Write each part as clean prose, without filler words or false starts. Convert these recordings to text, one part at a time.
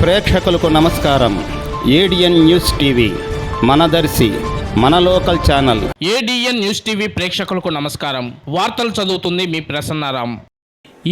ప్రేక్షకులకు నమస్కారం. ADN news TV మనదర్శి మన local channel. ADN news TV ప్రేక్షకులకు నమస్కారం. వార్తలు చదువుతుంది మీ ప్రసన్నారాం.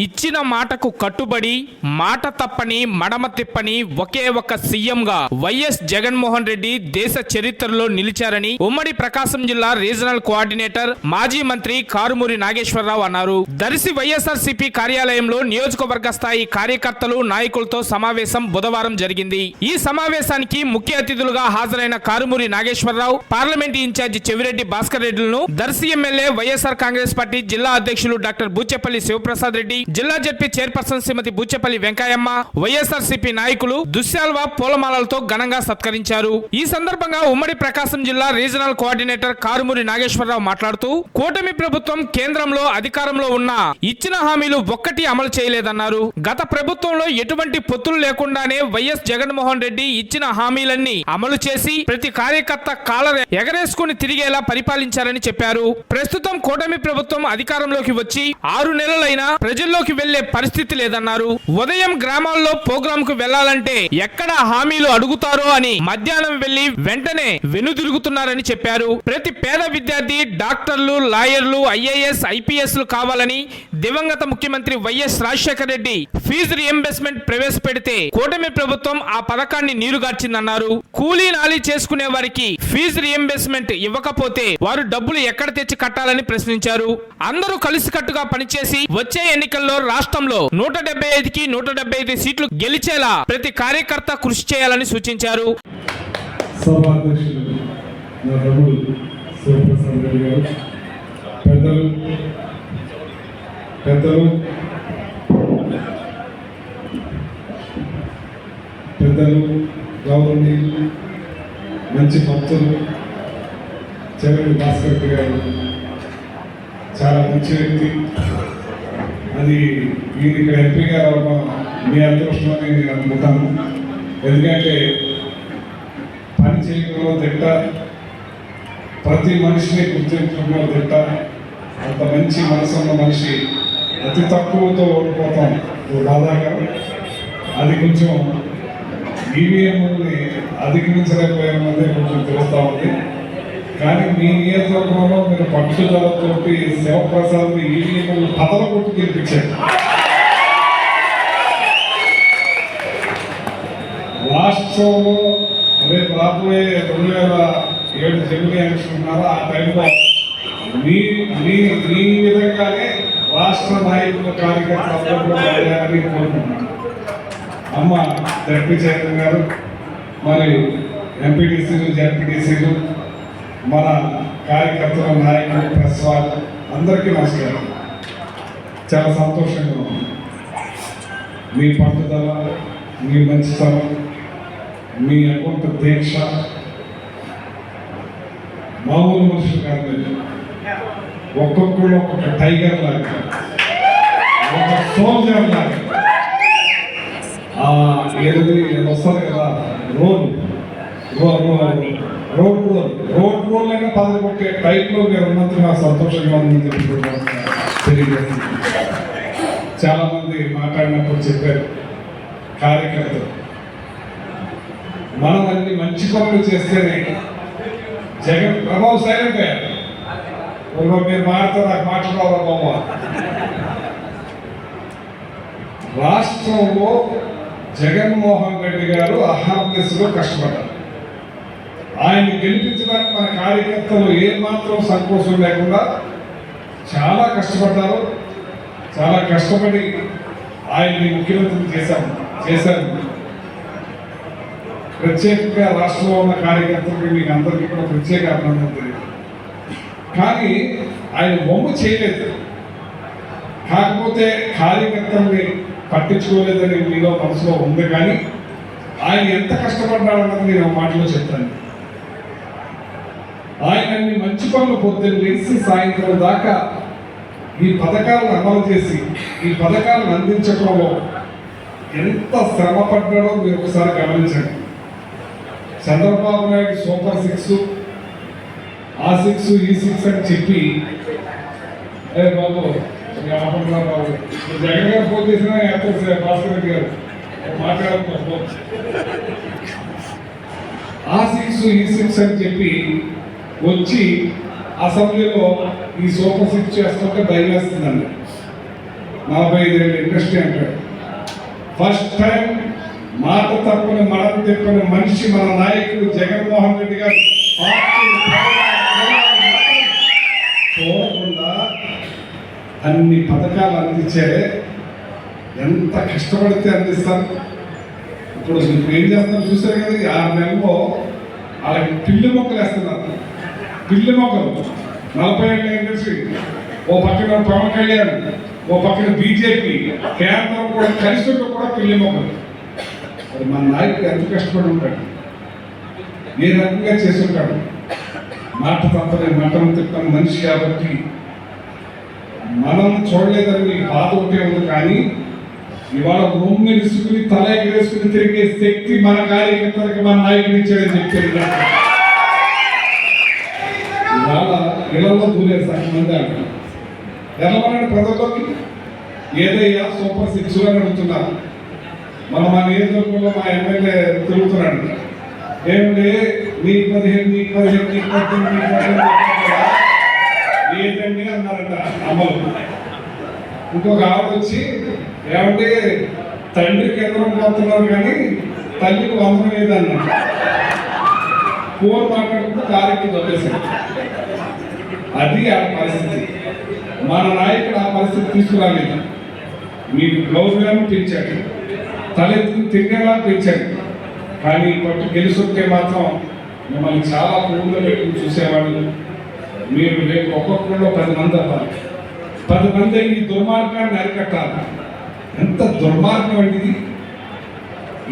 ఇచ్చిన మాటకు కట్టుబడి మాట తప్పని మడమ తిప్పని ఒకే ఒక్క సీఎంగా వైఎస్ జగన్మోహన్ రెడ్డి దేశ చరిత్రలో నిలిచారని ఉమ్మడి ప్రకాశం జిల్లా రీజనల్ కోఆర్డినేటర్ మాజీ మంత్రి కారుమూరి నాగేశ్వరరావు అన్నారు. దర్శి వైఎస్ఆర్సీపీ కార్యాలయంలో నియోజకవర్గ స్థాయి కార్యకర్తలు నాయకులతో సమావేశం బుధవారం జరిగింది. ఈ సమావేశానికి ముఖ్య అతిథులుగా హాజరైన కారుమూరి నాగేశ్వరరావు, పార్లమెంట్ ఇన్ఛార్జి చెవిరెడ్డి భాస్కర్ రెడ్డిలను, Darsi MLA YSR Congress party జిల్లా అధ్యక్షులు డాక్టర్ బూచేపల్లి శివప్రసాద్ రెడ్డి, జిల్లా ZP chairperson Shrimati Buchepalli Venkayamma, YSRCP నాయకులు దుశ్శాల్వా పూలమాలలతో ఘనంగా సత్కరించారు. ఈ సందర్భంగా ఉమ్మడి ప్రకాశం జిల్లా రీజనల్ కోఆర్డినేటర్ కారుమూరి నాగేశ్వరరావు మాట్లాడుతూ, కూటమి ప్రభుత్వం కేంద్రంలో అధికారంలో ఉన్నా ఇచ్చిన హామీలు ఒక్కటి అమలు చేయలేదన్నారు. గత ప్రభుత్వంలో ఎటువంటి పొత్తులు లేకుండానే వైఎస్ జగన్మోహన్ రెడ్డి ఇచ్చిన హామీలన్నీ అమలు చేసి ప్రతి కార్యకర్త కాలర్ ఎగరేసుకుని తిరిగేలా పరిపాలించారని చెప్పారు. ప్రస్తుతం కూటమి ప్రభుత్వం అధికారంలోకి వచ్చి 6 నెలలైనా ప్రజల్లోకి వెళ్లే పరిస్థితి లేదన్నారు. ఉదయం గ్రామాల్లో ప్రోగ్రామ్ కు వెళ్లాలంటే ఎక్కడ హామీలు అడుగుతారో అని మధ్యాహ్నం వెళ్లి వెంటనే వెనుదిరుగుతున్నారని చెప్పారు. ప్రతి పేద విద్యార్థి డాక్టర్లు, లాయర్లు, ఐఏఎస్, ఐపీఎస్ కావాలని దివంగత ముఖ్యమంత్రి YS Rajasekhara Reddy fee reimbursement ప్రవేశపెడితే కూటమి ప్రభుత్వం ఆ పథకాన్ని నీరుగార్చిందన్నారు. కూలీ నాలి చేసుకునే వారికి ఫీజు రియంబర్స్మెంట్ ఇవ్వకపోతే వారు డబ్బులు ఎక్కడ తెచ్చి కట్టాలని ప్రశ్నించారు. అందరూ కలిసికట్టుగా పనిచేసి వచ్చే ఎన్నికల్లో రాష్ట్రంలో 175కి 175 సీట్లు గెలిచేలా ప్రతి కార్యకర్త కృషి చేయాలని సూచించారు. పెద్దలు, గౌరవనీయులు, మంచి భక్తులు చెవిరెడ్డి భాస్కర్ రెడ్డి గారు చాలా మంచి వ్యక్తి. అది ఈయన ఇక్కడ ఎంపీ గారు మీ అదృష్టం అని నేను అనుకుంటాను. ఎందుకంటే పని చేయడంలో తిట్ట, ప్రతి మనిషిని గుర్తించడంలో తిట్ట, అంత మంచి మనసు ఉన్న మనిషి అతి తక్కువతో ఓడిపోతాం బాధాకరం. అది కొంచెం ఈవీఎంని అధిగమించలేకపోయామన్నదే కొంచెం తెలుస్తూ ఉంది. కానీ మీ నియోజకవర్గంలో మీరు పట్టుదలతోటి శివప్రసాద్ ఈవీఎం పదవ కొట్టు గెలిపించారు. రాష్ట్రంలో రేపు రాబోయే 2007 జమిలీ ఎలక్షన్ ఉన్నారో ఆ టైంలో మీ విధంగానే రాష్ట్ర నాయకుల కార్యకర్తలు అని కోరుకుంటున్నాను. అమ్మ జడ్పీ చైర్మన్ గారు, మరి ఎంపీటీసీలు, జడ్పీటీసీలు, మన కార్యకర్తల నాయకులు, ప్రెస్ వాళ్ళు అందరికీ నమస్కారం. చాలా సంతోషంగా ఉంది. మీ పట్టుదల, మీ మంచితనం, మీ అకుంఠ దీక్ష మామూలు మనుషులు కాదు. ఒక్కొక్కళ్ళు ఒక్కొక్క టైగర్ లాగా, ఒక సోల్జర్ లాగా ఏది వస్తుంది కదా, రోడ్ రోల్ అయినా పదవి కొట్టే టైప్లో మీరు ఉన్నందుకు నాకు సంతోషంగా ఉందని తెలియజేస్తుంది. చాలామంది మాట్లాడినప్పుడు చెప్పారు కార్యకర్తలు, మనం అన్ని మంచి పనులు చేస్తేనే జగన్ ప్రభావం సైలెంట్ అయ్యారు. మీరు మాట్లాడితే నాకు మాట్లాడాలి బాబా. రాష్ట్రంలో జగన్మోహన్ రెడ్డి గారు అహర్నిశలో కష్టపడ్డారు. ఆయన్ని గెలిపించడానికి మన కార్యకర్తలు ఏమాత్రం సంకోచం లేకుండా చాలా కష్టపడ్డారు. చాలా కష్టపడి ఆయన్ని ముఖ్యమంత్రి చేశారు. ప్రత్యేకంగా రాష్ట్రంలో ఉన్న కార్యకర్తలకి మీకు అందరికీ కూడా ప్రత్యేక అభినందన తెలియదు. కానీ ఆయన బొమ్మ చేయలేదు. కాకపోతే కార్యకర్తల్ని పట్టించుకోలేదని మీలో మనసులో ఉంది. కానీ ఆయన ఎంత కష్టపడ్డాడన్నది నేను ఒక మాటలో చెప్తాను. ఆయన అన్ని మంచి పనులు పొద్దున్న లేచి సాయంత్రం దాకా ఈ పథకాలను అమలు చేసి ఈ పథకాలను అందించడంలో ఎంత శ్రమ పడ్డాడో మీరు ఒకసారి గమనించండి. చంద్రబాబు నాయుడు సూపర్ 6, ఆ 6 ఈ 6 అని చెప్పి బాబు జగన్ గారు ఫోన్ చేసిన భాస్కర్ రెడ్డి గారు మాట్లాడుకోవచ్చు. ఆ సిక్స్ ఈ సిక్స్ అని చెప్పి వచ్చి అసెంబ్లీలో ఈ సూపర్ సిక్స్ చేస్తుంటే భయం వేస్తుందండి. 45 ఏళ్ళ ఇండస్ట్రీ అంటాడు. ఫస్ట్ టైం మాట తప్పని మడమ తిప్పని మనిషి మన నాయకుడు జగన్మోహన్ రెడ్డి గారు చూడకుండా అన్ని పథకాలు అందించారే. ఎంత కష్టపడితే అందిస్తారు. ఇప్పుడు ఏం చేస్తారు చూసారు కదా, 6 నెలల్లో వాళ్ళకి పిల్లి మొక్కలు వేస్తున్నారు. పిల్లి మొక్కలు 40 ఏళ్ళ ఇండస్ట్రీ, ఓ పక్కన పవన్ కళ్యాణ్, ఓ పక్కన బీజేపీ, కేంద్రం కూడా కలిసి కూడా పిల్లి మొక్కలు. మరి మన నాయకుడు ఎంత కష్టపడి ఉంటాడు, ఏ రకంగా చేస్తుంటాడు. మాట తప్పని మటం తిప్పని మనిషి కాబట్టి మనం చూడలేదని మీకు బాధ ఒకటే ఉంది. కానీ ఇవాళ రూమ్ నిలుసుకుని తల ఎగరేసుకుని తిరిగే శక్తి మన కార్యకర్తలకు మన నాయకుడు ఇచ్చాడని చెప్పారు. ఇవాళ ఇళ్లలో దూరేరు సగం మంది అంటారు. ఎల్లమన్నాడు ప్రజల్లోకి ఏదయ్యా సూపర్ సిక్స్ అని అడుగుతున్నారు. మన మా నియోజకవర్గంలో మా ఎమ్మెల్యే తిరుగుతున్నాడు. ఏమిటి నీకు 15 నీకు 15 నీకు 18 నీకు 18 ఏదండి అన్నారంట అమ్మలు. ఇంకొక ఆవిడ వచ్చి ఏమంటే తండ్రికి ఎంతమంది పోతున్నారు కానీ తల్లికి 100 లేదన్నమాట. ఫోన్ మాట్లాడుకుంటూ కారెక్కి వచ్చేసారు. అది ఆ పరిస్థితి. మన నాయకుడు ఆ పరిస్థితి తీసుకురాలేదు. మీకు గౌరవం పెంచాడు, తలెత్తుకుని తిరిగేలా పెంచాడు. కానీ పట్టు గెలుస్తుంటే మాత్రం మిమ్మల్ని చాలా పూర్లో పెట్టుకుని చూసేవాళ్ళు. మీరు రేపు ఒక్కొక్కరిలో 10 మంది అవ్వాలి. 10 మంది ఈ దుర్మార్గాన్ని అరికట్టాలి. ఎంత దుర్మార్గం అండి ఇది.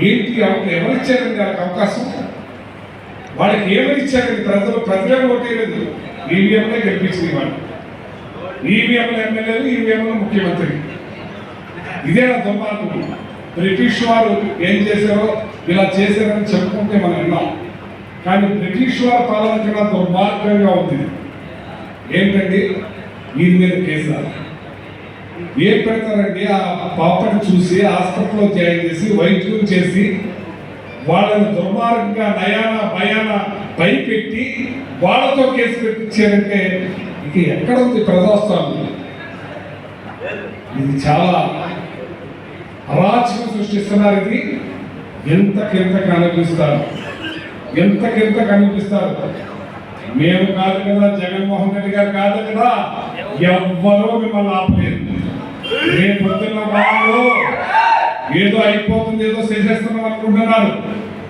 ఏంటి ఎవరిచ్చారండి వాళ్ళకి అవకాశం? వాళ్ళకి ఏమనిచ్చారండి? ప్రజలే ఓటేయలేదు, ఈవీఎంలే గెలిపించింది. వాళ్ళు ఈవీఎంల ఎమ్మెల్యేలు, ఈవీఎంల ముఖ్యమంత్రి. ఇదే దుర్మార్గం. బ్రిటిష్ వారు ఏం చేశారో ఇలా చేశారని చెప్పుకుంటే మనం విన్నాం. కానీ బ్రిటిష్ వారి పాలన కన్నా దుర్మార్గంగా ఉంది. ఏంటండి వీరి మీద కేసారు ఏం పెడతారండి? ఆ పాపని చూసి హాస్పిటల్లో జాయిన్ చేసి వైద్యం చేసి వాళ్ళని దుర్మార్గంగా నయాన భయాన భయపెట్టి వాళ్ళతో కేసు పెట్టించారంటే ఇక ఎక్కడ ఉంది ప్రజాస్వామ్యం? ఇది చాలా అరాచకం సృష్టిస్తున్నారు. ఇది ఎంతకెంత కనిపిస్తారు, ఎంతకెంత కనిపిస్తారు. మేము కాదు కదా, జగన్మోహన్ రెడ్డి గారు కాదు కదా, ఎవ్వరూ మిమ్మల్ని ఆపలేదు. రేపు పొద్దున్న వాళ్ళు ఏదో అయిపోతుంది, ఏదో చేసేస్తున్నాం అనుకుంటున్నారు.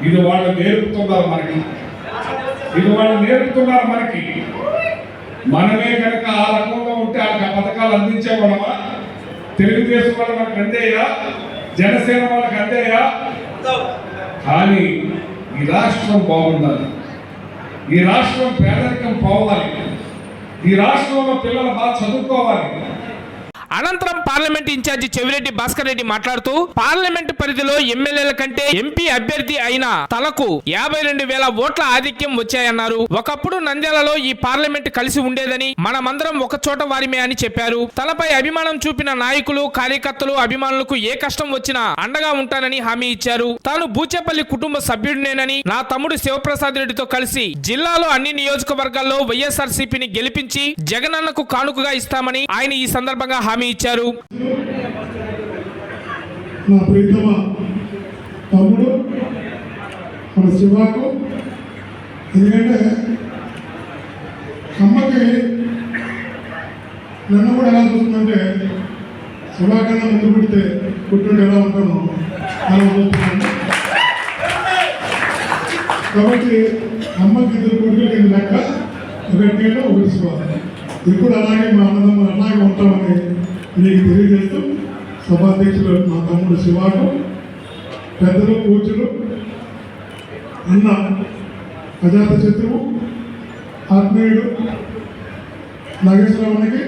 ఇది వాళ్ళు నేర్పుతున్నారు మనకి, ఇది వాళ్ళు నేర్పుతున్నారు మనకి. మనమే కనుక ఆ రకంగా ఉంటే ఆ పథకాలు అందించేవాళ్ళమా? తెలుగుదేశం వాళ్ళు మనకు అందేయా? జనసేన వాళ్ళకి అందేయా? కానీ ఈ రాష్ట్రం బాగుండాలి, ఈ రాష్ట్రం పేదరికం పోవాలి, ఈ రాష్ట్రంలో పిల్లలు బాగా చదువుకోవాలి. అనంతరం పార్లమెంట్ ఇన్ఛార్జి చెవిరెడ్డి భాస్కర్ రెడ్డి మాట్లాడుతూ పార్లమెంట్ పరిధిలో ఎమ్మెల్యేల కంటే ఎంపీ అభ్యర్థి అయిన తలకు 52,000 ఓట్ల ఆధిక్యం వచ్చాయన్నారు. ఒకప్పుడు నంద్యాలలో ఈ పార్లమెంట్ కలిసి ఉండేదని, మనమందరం ఒక చోట వారిమే అని చెప్పారు. తలపై అభిమానం చూపిన నాయకులు, కార్యకర్తలు, అభిమానులకు ఏ కష్టం వచ్చినా అండగా ఉంటానని హామీ ఇచ్చారు. తాను బూచేపల్లి కుటుంబ సభ్యుడినేనని, నా తమ్ముడు శివప్రసాద్ రెడ్డితో కలిసి జిల్లాలో అన్ని నియోజకవర్గాల్లో వైఎస్ఆర్సీపీని గెలిపించి జగనన్నకు కానుకగా ఇస్తామని ఆయన ఈ సందర్భంగా హామీ ఇచ్చారు. నా ప్రీతమ తమ్ముడు మన శివాకు, ఎందుకంటే అమ్మకి నన్ను కూడా ఎలా చూస్తుందంటే శివా కన్నా ముందు పుడితే పుట్టినట్టు ఎలా ఉంటానో అలా చూస్తున్నాను. కాబట్టి అమ్మకి 2 కొడుకులు కింద లెక్క, 1 ఏళ్ళు 1 శివాలి. ఇప్పుడు అలాగే మా అన్నదమ్ములు అలాగే ఉంటామని నీకు తెలియజేస్తూ సభాధ్యక్షులు మా తమ్ముడు శివాకు, పెద్దలు పూజలు, అన్న అజాత శత్రువు, ఆత్మీయుడు నాగేశ్వరరావునికి,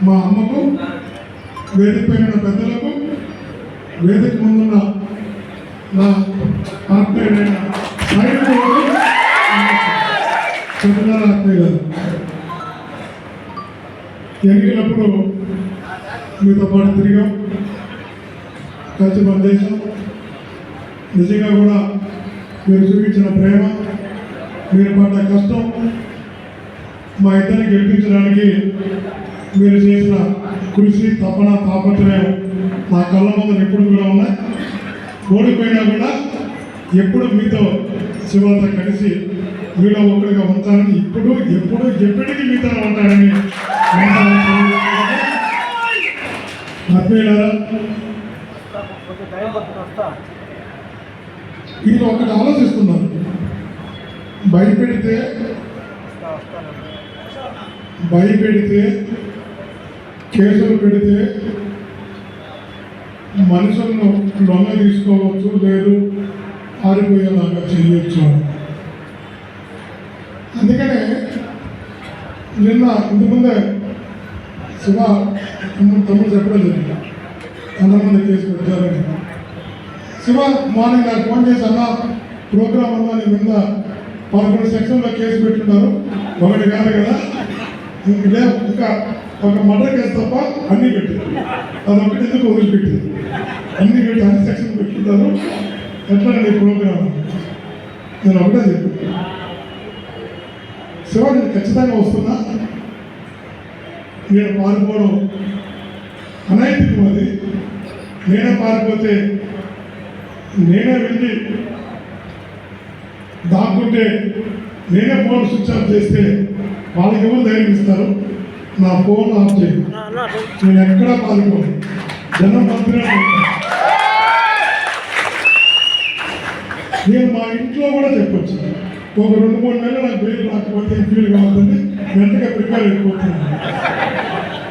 మా అమ్మకు, వేదిక పైన పెద్దలకు, వేదిక ముందున్న నా ఆత్మీయుడైన చెప్తున్నారు. ఆత్మీయ గారు ఎన్నికలప్పుడు మీతో పాటు తిరిగాం, కలిసి పనిచేసాం. నిజంగా కూడా మీరు చూపించిన ప్రేమ, మీరు పడ్డ కష్టం, మా ఇద్దరిని గెలిపించడానికి మీరు చేసిన కృషి, తపన, తాపత్రయం నా కళ్ళ ముందు ఎప్పుడు కూడా ఉన్నాయి. ఓడిపోయినా కూడా ఎప్పుడు మీతో శివతో కలిసి మీలో ఒకరిగా ఉంటానని, ఇప్పుడు ఎప్పుడు ఎప్పటికీ మీతో ఉంటానని ఆత్మీయులారా, వీళ్ళు ఒకటి ఆలోచిస్తున్నారు. భయపెడితే కేసులు పెడితే మనుషులను లొంగ తీసుకోవచ్చు, లేదు ఆరిపోయేలాగా చేయొచ్చు. అందుకనే నిన్న ఇంతకుముందే శివ తమ్ముడు చెప్పడం జరిగింది, అంతమంది కేసు పెట్టారని. శివ మార్నింగ్ నాకు ఫోన్ చేసి, అన్న ప్రోగ్రామ్ అన్నా నీ మీద 11 సెక్షన్లో కేసు పెట్టున్నారు, ఒకటి కాదు కదా, ఇంకా ఒక మర్డర్ కేసు తప్ప అన్నీ పెట్టారు, అదొకటి ఎందుకు వదిలిపెట్టారు, అన్ని సెక్షన్ పెట్టుకుంటారు, ఎట్లా నీ ప్రోగ్రామ్? నేను ఒకటే చెప్పాను, శివ నేను ఖచ్చితంగా వస్తున్నా, నేను పారిపోవడం అనైతికం, అది నేనే పారిపోతే నేనే వెళ్ళి దాక్కుంటే నేనే ఫోన్ స్విచ్ ఆఫ్ చేస్తే వాళ్ళకి ఎవరు ధైర్యం ఇస్తారు? నా ఫోన్ ఆఫ్ చేయను, నేను ఎక్కడా పాల్గొను, జనం మంత్రిగా నేను మా ఇంట్లో కూడా చెప్పొచ్చు. ఒక 2-3 నెలలు నాకు బయట రాకపోతే ఫీల్ కావద్దని మెంటల్గా ప్రిపేర్ అయిపోతున్నాను.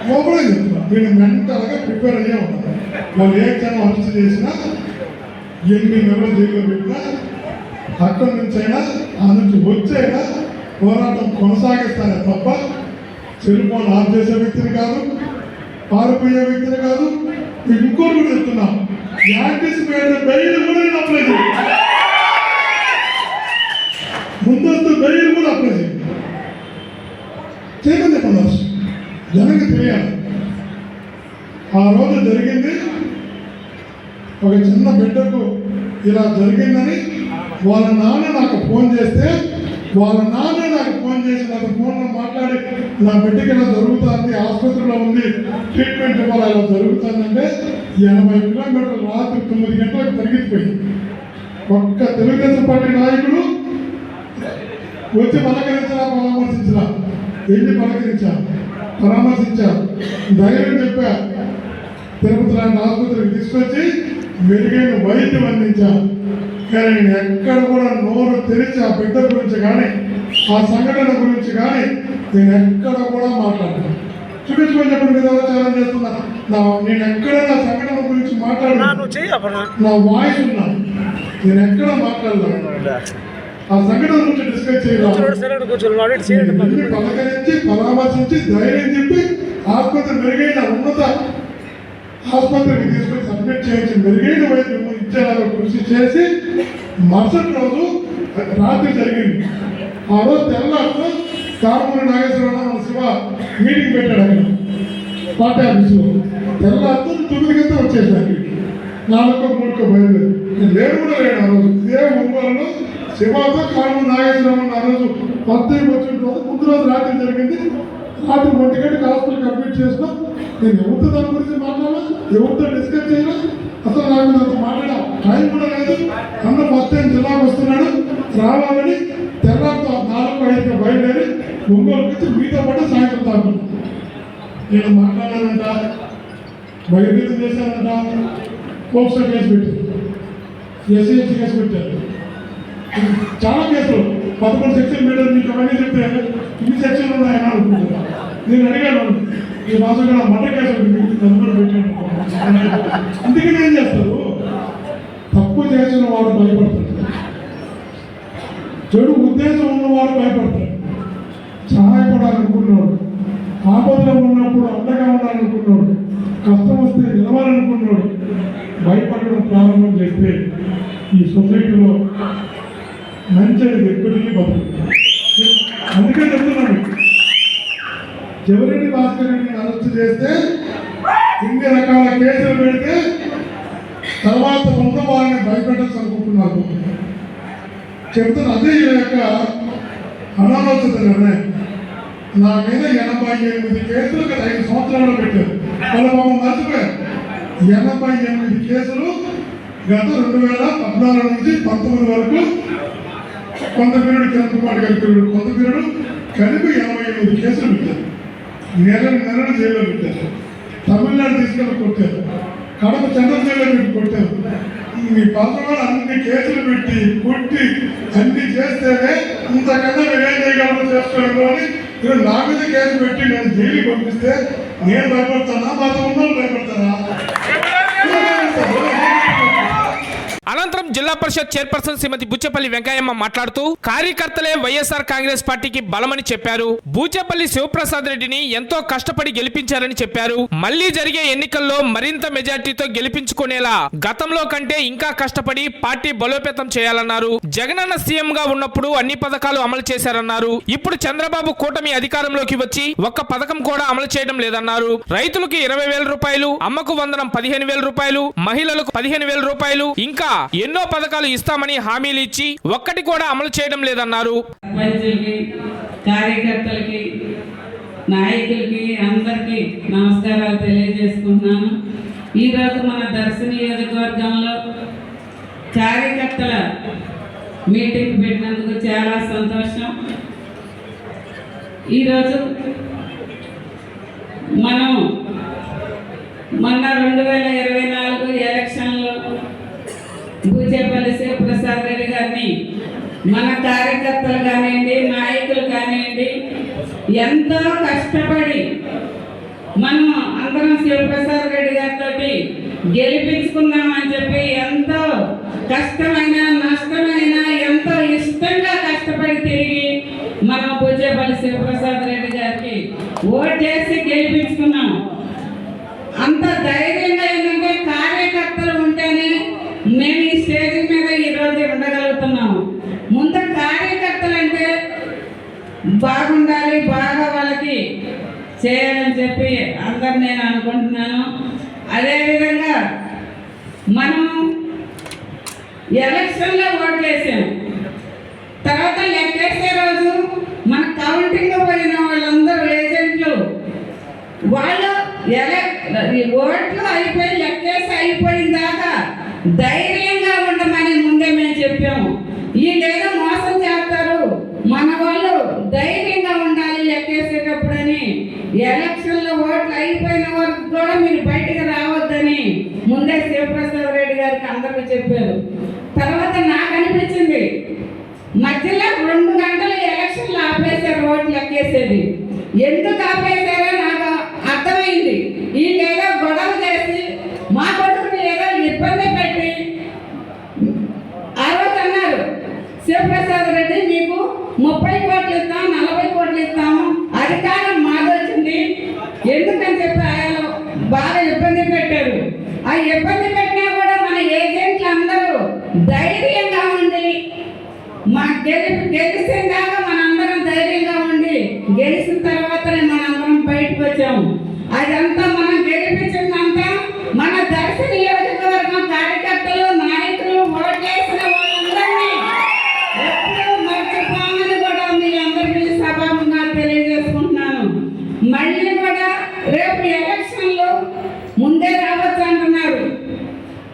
లోపలే చెప్తున్నా, నేను మెంటల్గా ప్రిపేర్ అయ్యే ఉన్నాను. వాళ్ళు ఏ క్షణం అరెస్ట్ చేసినా, ఎన్ని నెలలు జైల్లో పెట్టినా, అక్కడి నుంచి అయినా ఆ నుంచి వచ్చైనా పోరాటం కొనసాగిస్తానే తప్ప సెల్ ఫోన్ ఆఫ్ చేసే వ్యక్తిని కాదు, పారిపోయే వ్యక్తిని కాదు. ఇంకోటి కూడా చెప్తున్నా, యాంటిసిపేటెడ్ బెయిల్ కూడా నేను అప్లై చేయాలి, ముందస్తు బెయిల్ కూడా అప్లై చేయమని చెప్పండి. జనానికి తెలియాలి. ఆ రోజు జరిగింది, ఒక చిన్న బిడ్డకు ఇలా జరిగిందని వాళ్ళ నాన్న నాకు ఫోన్ చేస్తే, నాకు ఫోన్లో మాట్లాడి నా బిడ్డకి ఇలా జరుగుతుంది, ఆసుపత్రిలో ఉంది, ట్రీట్మెంట్ ఇవ్వాలి, ఇలా జరుగుతుందంటే 80 కిలోమీటర్లు రాత్రి 9 గంటలకు పరిగెత్తిపోయింది. ఒక్క తెలుగుదేశం పార్టీ నాయకుడు వచ్చి పరామర్శించరా, వెళ్ళి పరామర్శించా, ధైర్యం చెప్పా, తిరుపతి లాంటి ఆసుపత్రికి తీసుకొచ్చి మెరుగైన వైద్యం అందించా. కానీ నేను ఎక్కడ కూడా నోరు తెరిచి ఆ బిడ్డ గురించి కానీ, ఆ సంఘటన గురించి కానీ నేను ఎక్కడ కూడా మాట్లాడను. చూపించుకొని చెప్పండి, మీద ఛాలెంజ్ చేస్తున్నా. నేను ఎక్కడ నా సంఘటన గురించి మాట్లాడను, నా వాయిస్ ఉన్నా, నేను ఎక్కడ మాట్లాడలేదు. ఆ సంఘటన గురించి డిస్కస్ చేయాలి, పలకరించి పరామర్శించి ధైర్యం చెప్పి ఆసుపత్రి మెరుగైన ఉన్నత ఆసుపత్రికి తీసుకొని సబ్మిట్ చేయించి మెరుగైన వైద్యం ఇచ్చేలాగా కృషి చేసి మరుసటి రోజు రాత్రి జరిగింది. ఆ రోజు తెల్లారితో కామూరి నాగేశ్వరరావు శివ మీటింగ్ పెట్టాడు అక్కడ పార్టీ ఆఫీసులో. తెల్లారితో 9 గంటలు వచ్చేసాను, 4-3 బయలుదేరి. నేను లేడు కూడా లేడు ఆ రోజు. ఇదే ఒంగోలులో శివతో కామూరి నాగేశ్వరరావు ఆ రోజు 10 వచ్చిన రోజు, ముందు రోజు రాత్రి జరిగింది. రాత్రి 1 గంటకి హాస్పిటల్ కంప్లీట్ చేసినా. నేను ఎవరితో దాని గురించి మాట్లాడాలా, ఎవరితో డిస్కస్ చేయాలా, అసలు నాకు అంత మాట్లాడా టైం కూడా లేదు. అన్న ఫస్ట్ టైం జిల్లాకు వస్తున్నాడు, రావాలని తెల్లారితో 4-5 బయలుదేరి ఒంగోలుకి వచ్చి మీతో పాటు సాయంత్రం తాగుతున్నాను. నేను మాట్లాడానంట, బయలుదేరి చేశానంట, పోక్సో కేసు పెట్టారు, ఎస్సీఎస్సీ కేసు పెట్టారు, చాలా కేసులు 11 సెక్షన్ పెట్టారు. మీకు అవన్నీ చెప్తే ఇన్ని సెక్షన్లు ఉన్నాయని అనుకుంటున్నాను. నేను అడిగాను, ఈ మాసం కూడా మర్డర్ కేసు అందరూ పెట్టాను. అందుకని ఏం చేస్తారు, తప్పు చేసిన వాడు భయపడతాడు, చెడు ఉద్దేశం ఉన్నవాడు భయపడతాడు, సహాయపడాలనుకున్నాడు, ఆపదలో ఉన్నప్పుడు అండగా ఉండాలనుకున్నాడు, కష్టం వస్తే నిలవాలనుకున్నాడు భయపడడం ప్రారంభం చేస్తే ఈ సొసైటీలో మంచిది ఎప్పటికీ బతుకుతుంది. అందుకే చెప్తున్నాను, చెవిరెడ్డి భాస్కర్ రెడ్డిని అరెస్ట్ చేస్తే ఇన్ని రకాల కేసులు పెడితే తర్వాత ఉన్న వాళ్ళని భయపెట్టాలనుకుంటున్నారు. చెప్తాను అదే ఈ యొక్క అనాలోచిత నిర్ణయం. నా మీద 88 కేసులు గత 5 సంవత్సరాలు పెట్టారు. వాళ్ళ పాపం మర్చిపోయారు. 88 కేసులు గత 2014 నుంచి 19 వరకు కొంత పీరియడ్ కిరణ్ కుమార్ గారి పీరియడ్ కొంత పీరియడ్ కలిపి 88 కేసులు పెట్టారు. నెలలు జైల్లో పెట్టారు. తమిళనాడు తీసుకెళ్ళి కొట్టారు. కడప చంద్ర జైల్లో పెట్టి కొట్టారు. మీ పాత్రలో అన్ని కేసులు పెట్టి కొట్టి అన్ని చేస్తేనే ఇంతకన్నా మీరేం చేయగలరు చేసుకోలేదు అని మీరు నా మీద కేసు పెట్టి నేను జైలు పంపిస్తే నేను భయపడతానా మాతో ఉన్న భయపడతారా? అనంతరం జిల్లా పరిషత్ చైర్పర్సన్ శ్రీమతి బుచ్చేపల్లి వెంకయ్యమ్మ మాట్లాడుతూ కార్యకర్తలే వైఎస్ఆర్ కాంగ్రెస్ పార్టీకి బలమని చెప్పారు. బూచేపల్లి శివప్రసాద్ రెడ్డిని ఎంతో కష్టపడి గెలిపించారని చెప్పారు. మళ్లీ జరిగే ఎన్నికల్లో మరింత మెజార్టీతో గెలిపించుకునేలా గతంలో కంటే ఇంకా కష్టపడి పార్టీ బలోపేతం చేయాలన్నారు. జగనన్న సీఎం గా ఉన్నప్పుడు అన్ని పథకాలు అమలు చేశారన్నారు. ఇప్పుడు చంద్రబాబు కూటమి అధికారంలోకి వచ్చి ఒక్క పథకం కూడా అమలు చేయడం లేదన్నారు. రైతులకు 20,000 రూపాయలు, అమ్మకు వందనం 15,000 రూపాయలు, మహిళలకు 15,000 రూపాయలు, ఇంకా ఎన్నో పథకాలు ఇస్తామని హామీలు ఇచ్చి ఒక్కటి కూడా అమలు చేయడం లేదన్నారు. కార్యకర్తలకి, నాయకులకి అందరికీ నమస్కారాలు తెలియజేసుకుంటున్నాను. ఈరోజు మన దర్శన నియోజకవర్గంలో కార్యకర్తల మీటింగ్ పెట్టినందుకు చాలా సంతోషం. ఈరోజు మనం మొన్న 2024 ఎలక్షన్లో బూచేపల్లి శివప్రసాద్ రెడ్డి గారిని మన కార్యకర్తలు కానివ్వండి, నాయకులు కానివ్వండి ఎంతో కష్టపడి మనం అందరం శివప్రసాద్ రెడ్డి గారితో గెలిపించుకుందామని చెప్పి ఎంతో కష్టమైన నష్టమైన ఎంతో ఇష్టంగా కష్టపడి తిరిగి మనం బూచేపల్లి శివప్రసాద్ రెడ్డి గారికి ఓటు చేసి గెలిపించుకున్నాం. అంత ధైర్యంగా ఏంటంటే కార్యకర్తలు ఉంటేనే మేము ఈ స్టేజ్ మీద ఈరోజు ఉండగలుగుతున్నాము. ముందు కార్యకర్తలు అంటే బాగుండాలి, బాగా వాళ్ళకి చేయాలని చెప్పి అందరు నేను అనుకుంటున్నాను. అదేవిధంగా మనం ఎలక్షన్లో ఓట్లు వేసాం. తర్వాత లెక్కేసే రోజు మన కౌంటింగ్ పోయిన వాళ్ళందరూ ఏజెంట్లు వాళ్ళు ఓట్లు అయిపోయి లెక్కేసి అయిపోయిన దాకా ధైర్యంగా ఉండమని ముందే మేము చెప్పాము. వీళ్ళేదో మోసం చేస్తారు, మన వాళ్ళు ధైర్యంగా ఉండాలి లెక్కేసేటప్పుడని ఎలక్షన్లో ఓట్లు అయిపోయిన వరకు కూడా మీరు బయటకు రావద్దని ముందే శివప్రసాద్ రెడ్డి గారికి అందరూ చెప్పారు. తర్వాత నాకు అనిపించింది మధ్యలో 2 గంటలు ఎలక్షన్లు ఆపేశారు ఓట్లు లెక్కేసేది. ఎందుకు ఆపేశారో నాకు అర్థమైంది. వీళ్ళు ఏదో గొడవ చేసి మా కొడుకుని ఏదో ఇబ్బంది పెట్టి ఆ రోజు అన్నారు శివప్రసాద్ రెడ్డి మీకు 30 కోట్లు ఇస్తాం, 40 కోట్లు ఇస్తాము, అధికారం మాదొచ్చింది ఎందుకని చెప్పి ఆయన బాగా ఇబ్బంది పెట్టారు. ఆ ఇబ్బంది పెట్టినా కూడా మన ఏజెంట్లు అందరూ ధైర్యంగా ఉండి మా గెలిచిన దాకా మనందరం ధైర్యంగా ఉండి గెలిచిన తర్వాతనే మనందరం బయటకు వచ్చాము. అదంతా మనం గెలిపించిందంతా మన దర్శన నియోజకవర్గం కార్యకర్తలు, నాయకులు, ఓట్లేసిన వాళ్ళందరినీ ఎప్పుడూ మర్చిపోమని కూడా మీ అందరికీ సభాముగా తెలియజేసుకుంటున్నాను. మళ్ళీ కూడా రేపు ఎలక్షన్లు ముందే రావచ్చు అంటున్నారు.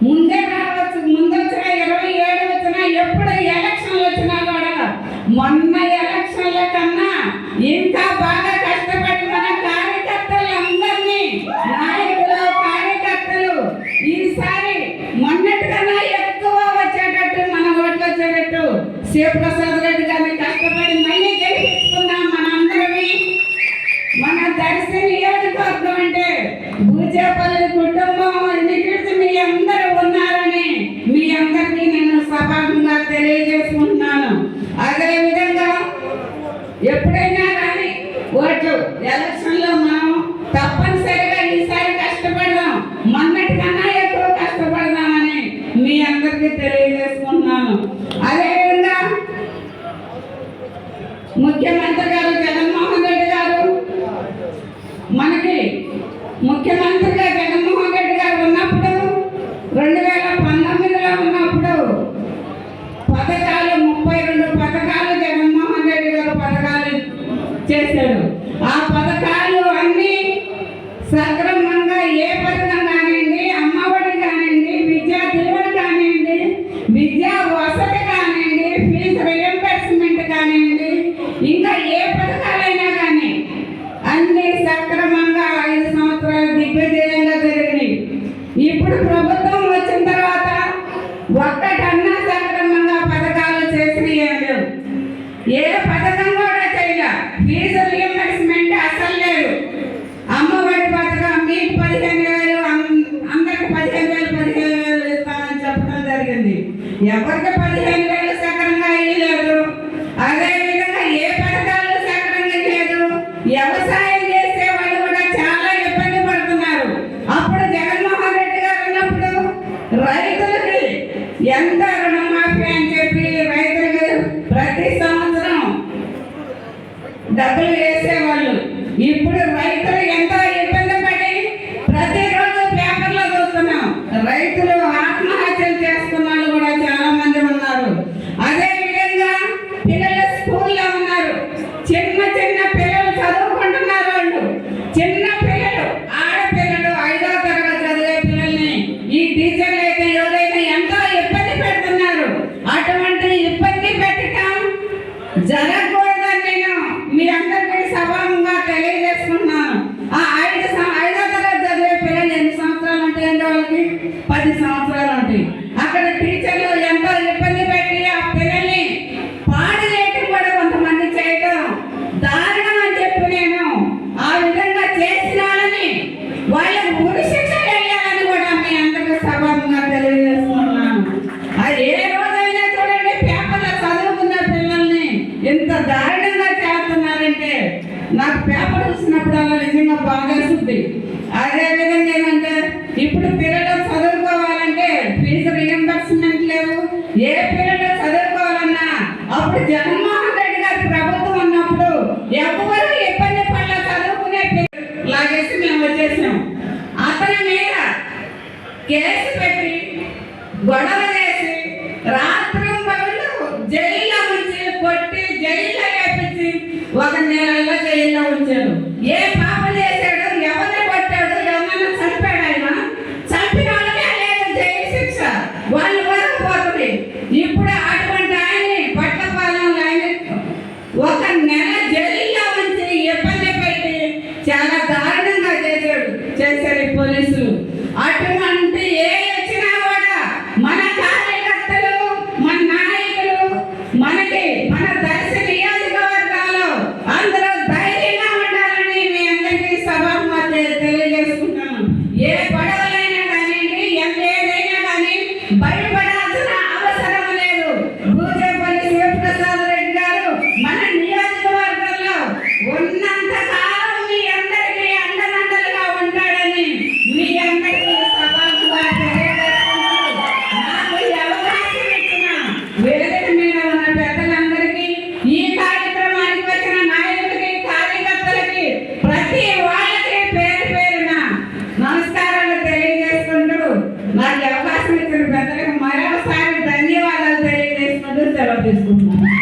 ముందే రావచ్చు, ముందొచ్చిన 27 వచ్చినా ఎప్పుడు ఎలక్షన్లు వచ్చినా కూడా మొన్న ఎలక్షన్ల కన్నా ఇంకా బాగా కష్టపడి మన కార్యకర్తలందరినీ, నాయకులు, కార్యకర్తలు ఈసారి మొన్నటికన్నా ఎక్కువ వచ్చేటట్టు మన ఓట్లు వచ్చేటట్టు శివప్రసాద్ రెడ్డి గారిని కష్టపడి మళ్ళీ గెలిపించుకుందాం. మనందరినీ మన దర్శన నియోజకవర్గం అంటే బూచేపల్లి కుటుంబం ఎన్నికలు మీ అందరూ ఉన్నారని మీ అందరికీ నేను సభాముగా తెలియజేసుకుంటున్నాను. అదేవిధంగా ఎప్పుడైనా కానీ ఓట్లు ఎలక్షన్లో మనం తప్పనిసరిగా ఈసారి కష్టపడదాం, మొన్నటికన్నా ఎక్కువ కష్టపడదామని మీ అందరికీ తెలియజేసుకుంటున్నాను. అదేవిధంగా ముఖ్యమంత్రి గారు జగన్మోహన్ రెడ్డి గారు మనకి ముఖ్యమంత్రిగా జగన్మోహన్ రెడ్డి గారు ఉన్నప్పుడు 2013 చేశారు. ఆ పథకాలు అన్నీ సక్రమంగా ఏ పథకం కానివ్వండి, అమ్మఒడి కానివ్వండి, విద్యా దీవెన కానివ్వండి, విద్యా వసతి కానివ్వండి, ఫీజు రియంబర్స్మెంట్ కానివ్వండి, ఇంకా ఏ పథకాలైనా కానీ అన్ని సక్రమంగా 5 సంవత్సరాలు దిగ్విజయంగా జరిగినాయి. ఇప్పుడు ప్రభుత్వం వచ్చిన తర్వాత ఒక్కటన్నా సక్రమంగా పథకాలు చేసినాయి. ఏ పథకం కూడా చేయలే. ఫీజు రియంబర్స్మెంట్ అసలు లేదు. అమ్మఒడి పథకం మీకు 15,000, అందరికి 15,000 ఇస్తామని చెప్పడం జరిగింది. ఎవరికి 15,000 సక్రంగా ఇవ్వలేదు. అదేవిధంగా ఏ పథకాలు సక్రంగా లేదు. వ్యవసాయం చేసే వాళ్ళు కూడా చాలా ఇబ్బంది పడుతున్నారు. అప్పుడు జగన్మోహన్ రెడ్డి గారు ఉన్నప్పుడు రైతులకి ఎంత రుణమాఫీ అని చెప్పి రైతులకు ప్రతి సంవత్సరం డబ్బులు వేసేవాళ్ళు. ఇప్పుడు రైతులు ఎంతో ఇబ్బంది పడి ప్రతిరోజు పేపర్లో చూస్తున్నాం. రైతులు ఆత్మహత్యలు చేసుకున్న వాళ్ళు కూడా చాలా మంది ఉన్నారు. అదే విధంగా పిల్లలు స్కూల్లో ఉన్నారు. చిన్న చిన్న పిల్లలు చదువుకుంటున్నారు. వాళ్ళు చిన్న పిల్లలు, ఆడపిల్లలు, 5వ తరగతి చదివే పిల్లల్ని ఈ టీచర్లు అయితే ఎవరైనా ఎంతో ఇబ్బంది పెడుతున్నారు. అటువంటి ఇబ్బంది పెట్టడం జరగకూడదని నేను మీ అందరికీ సభంగా తెలియజేసుకున్నాను. ఆ 5వ తరగతి చదివే పిల్లలు ఎన్ని సంవత్సరాలు ఉంటాయండి? వాళ్ళకి 10 సంవత్సరాలు ఉంటాయి. అక్కడ టీచర్లు ఎంతో ఇబ్బంది పెట్టి ఆ పిల్లల్ని పాడు చేయటం కూడా కొంతమంది చేయటం దారుణం అని చెప్పి నేను ఆ విధంగా చేసిన వాళ్ళని వాళ్ళకి ఉరి శిక్ష వేయాలని కూడా మీ అందరికీ సభంగా తెలియజేసుకున్నాను. అది ఏ రోజైనా చూడండి, పేపర్లో చదువుకున్న పిల్లల్ని ఎంత దారుణంగా చేస్తున్నారంటే నాకు పేపర్ చూసినప్పుడు అలా నిజంగా బాధేస్తుంది. అదేవిధంగా ఏంటంటే ఇప్పుడు పిల్లలు చదువుకోవాలంటే ఫీజు రియంబర్స్మెంట్ లేవు. ఏ పిల్లలు చదువుకోవాలన్నా అప్పుడు జగన్మోహన్ రెడ్డి గారి ప్రభుత్వం ఉన్నప్పుడు ఎవరు ఇబ్బంది పడల చదువుకునే లాగేసి మేము వచ్చేసాం. అతని మీద కేసు పెట్టి గొడవ చేసి రాత్రి పగలు జైల్లో ఉంచి కొట్టి జైల్లో వేపించి 1 నెలలో జైల్లో ఉంచాడు. ఏ పాప చేశాడు? ఎవరిని కొట్టాడు? ఎవరైనా చంపాడు? ఆయన చంపిన వాళ్ళకే లేదు జైలు శిక్ష. వాళ్ళు వరకు పోతుంది. ఇప్పుడు అటువంటి ఆయన్ని పట్టపాలెంలో ఆయన 1 నెల జైల్లో ఉంచి ఇబ్బంది పెట్టి చాలా దారుణంగా చేశారు ఈ పోలీసులు. అటువంటి ఏ వచ్చినా కూడా మన కార్యకర్తలు, మన నాయకులు, మన దర్శి నియోజకవర్గాల్లో అందరూ ధైర్యంగా ఉండాలని మీ అందరికీ సభగా తెలియజేసుకుంటాను. ఏ గొడవలైనా కానివ్వండి, ఏదైనా కానీ భయపడాల్సిన అవసరం లేదు. భూజేపల్లి శివప్రసాద్ రెడ్డి గారు మన నియోజకవర్గంలో ఉన్నంత కాలం మీ అందరికీ అండదండలుగా ఉంటాడని మీ అందరికీ సభగా తెలియజేసుకుంటూ నాకు ఈ అవకాశం ఇచ్చిన వేదిక మీద ఉన్న పెద్దలందరికీ, ఈ కార్యక్రమానికి వచ్చిన నాయకులకి, కార్యకర్తలకి, ప్రతి వాళ్ళకి పేరు పేరున నమస్కారాలు తెలియజేసుకుంటూ నాకు ఈ అవకాశం ఇచ్చిన పెద్దలకు మరొకసారి ధన్యవాదాలు తెలియజేసుకుంటూ సెలవు తీసుకుంటున్నాను.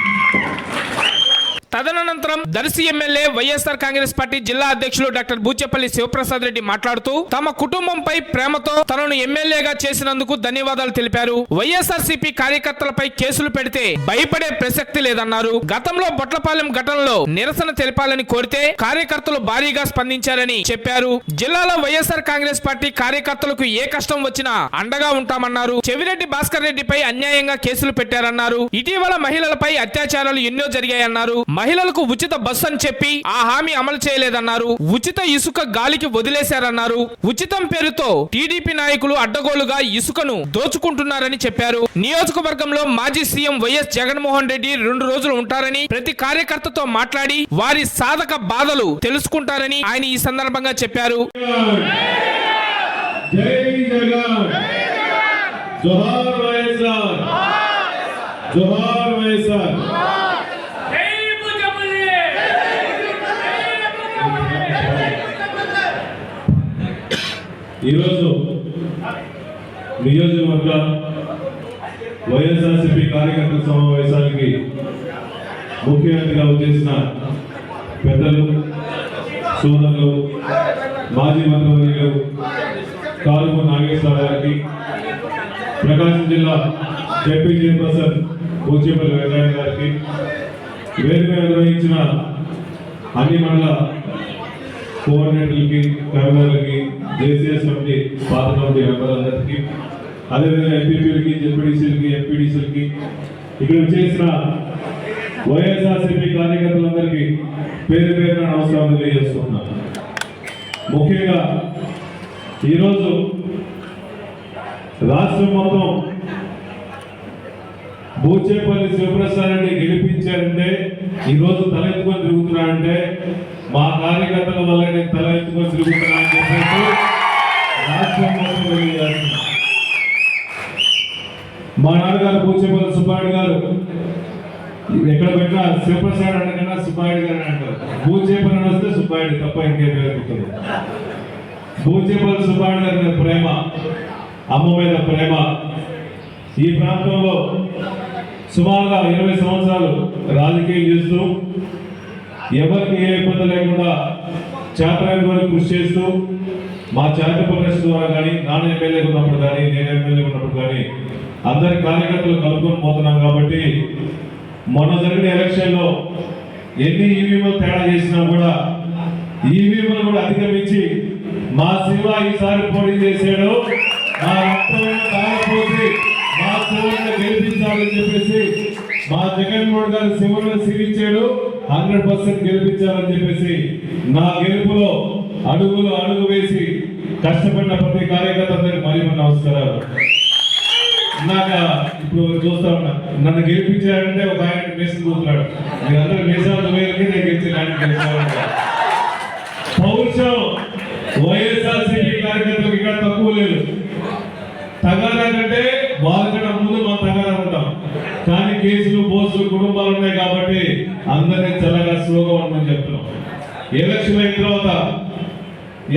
తదనంతరం Darsi MLA YSR Congress party జిల్లా అధ్యక్షులు డాక్టర్ బూచేపల్లి శివప్రసాద్ రెడ్డి మాట్లాడుతూ తమ కుటుంబంపై ప్రేమతో తనను ఎమ్మెల్యేగా చేసినందుకు ధన్యవాదాలు తెలిపారు. వైఎస్ఆర్సీపీ కార్యకర్తలపై కేసులు పెడితే భయపడే ప్రసక్తి లేదన్నారు. గతంలో బొట్లపాలెం ఘటనలో నిరసన తెలిపాలని కోరితే కార్యకర్తలు భారీగా స్పందించారని చెప్పారు. జిల్లాలో వైఎస్ఆర్ కాంగ్రెస్ పార్టీ కార్యకర్తలకు ఏ కష్టం వచ్చినా అండగా ఉంటామన్నారు. చెవిరెడ్డి భాస్కర్ రెడ్డిపై అన్యాయంగా కేసులు పెట్టారన్నారు. ఇటీవల మహిళలపై అత్యాచారాలు ఎన్నో జరిగాయన్నారు. మహిళలకు ఉచిత బస్సు అని చెప్పి ఆ హామీ అమలు చేయలేదన్నారు. ఉచిత ఇసుక గాలికి వదిలేశారన్నారు. ఉచితం పేరుతో టీడీపీ నాయకులు అడ్డగోలుగా ఇసుకను దోచుకుంటున్నారని చెప్పారు. నియోజకవర్గంలో మాజీ సీఎం వైఎస్ జగన్మోహన్ రెడ్డి 2 రోజులు ఉంటారని, ప్రతి కార్యకర్తతో మాట్లాడి వారి సాధక బాధలు తెలుసుకుంటారని ఆయన ఈ సందర్భంగా చెప్పారు. జై జగన్, జోహార్ వైఎస్ఆర్, జోహార్ వైఎస్ఆర్. ఈరోజు నియోజకవర్గ వైఎస్ఆర్సీపీ కార్యకర్తల సమావేశానికి ముఖ్య అతిథిగా వచ్చేసిన పెద్దలు, సోదరులు, మాజీ మంత్రివర్యులు కాలువ నాగేశ్వర గారికి, ప్రకాశం జిల్లా జడ్పీ చైర్పర్సన్ పూజ్యపల్లి వెంకయ్య గారికి, వేదిక నిర్వహించిన అన్ని మండల కోఆర్డినేటర్లకి, కన్వీనర్లకి, జేసీఎస్ కమిటీ పాత కమిటీ మెంబర్లందరికీ, అదేవిధంగా ఎంపీపీలకి, జెడ్పీటీసీలకి, ఎంపీడీసీలకి, ఇక్కడ చేసిన వైఎస్ఆర్సీపీ కార్యకర్తలందరికీ పేరు పేరున నమస్కారం తెలియజేస్తున్నాను. ముఖ్యంగా ఈరోజు రాష్ట్రం మొత్తం బూచేపల్లి శివప్రసాద్ రెడ్డి గెలిపించారంటే, ఈరోజు తల ఎత్తుకొని తిరుగుతున్నారంటే మా కార్యకర్తల వల్ల నేను తల ఎత్తుకొని తిరుగుతున్నా అని చెప్పేసి రాష్ట్రం మొత్తం తెలియజేస్తున్నా. మా నాన్నగారు బూచేపల్లి సుబ్బారెడ్డి గారు ఎక్కడ పెట్టినా శివప్రసాద్ అనకన్నా సుబ్బారెడ్డి గారు అంటారు. బూచేపల్లి అని వస్తే సుబ్బారెడ్డి తప్ప ఇంకేం పేరు. బూచేపల్లి సుబ్బారెడ్డి గారి మీద ప్రేమ, అమ్మ మీద ప్రేమ, ఈ ప్రాంతంలో సుమారుగా 20 సంవత్సరాలు రాజకీయం చేస్తూ ఎవరికి ఏ ఇబ్బంది లేకుండా చేతనైన వరకు కృషి చేస్తూ మా చారిటబుల్ ట్రస్ట్ ద్వారా కానీ, నాన్న ఎమ్మెల్యే ఉన్నప్పుడు కానీ, నేను ఎమ్మెల్యే ఉన్నప్పుడు కానీ అందరి కార్యకర్తలు కలుపుకొని పోతున్నాం. కాబట్టి మొన్న జరిగిన ఎలక్షన్లో ఎన్ని ఈవీఎంలు తేడా చేసినా కూడా ఈవీఎంలు కూడా అధిగమించి మా శివ ఈసారి పోటీ చేశాడు. మా రక్తం తాగపోతే మా శివను గెలిపించాలని చెప్పేసి మా జగన్మోహన్ గారు శివను సిరిచ్చాడు. 100% గెలిపించాలని చెప్పేసి నా గెలుపులో అడుగు వేసి కష్టపడిన ప్రతి కార్యకర్తలకు మరీ నమస్కారాలు. నాకు ఇప్పుడు చూస్తా ఉన్నా, నన్ను గెలిపించారంటే ఒక ఆయన మేసం కూతున్నాడు. మీరందరూ మేసాలు వేలకి నేను గెలిచిన ఆయన గెలిచాను. పౌరుషం వైఎస్ఆర్సీపీ కార్యకర్తలకు ఇక్కడ తక్కువ లేదు. తగాదా కంటే వాళ్ళకన్నా ముందు మా తగాదా ఉంటాం. కానీ కేసులు, బోసులు, కుటుంబాలు ఉన్నాయి కాబట్టి అందరినీ చల్లగా స్లోగా ఉండమని చెప్తున్నాం. ఎలక్షన్ అయిన తర్వాత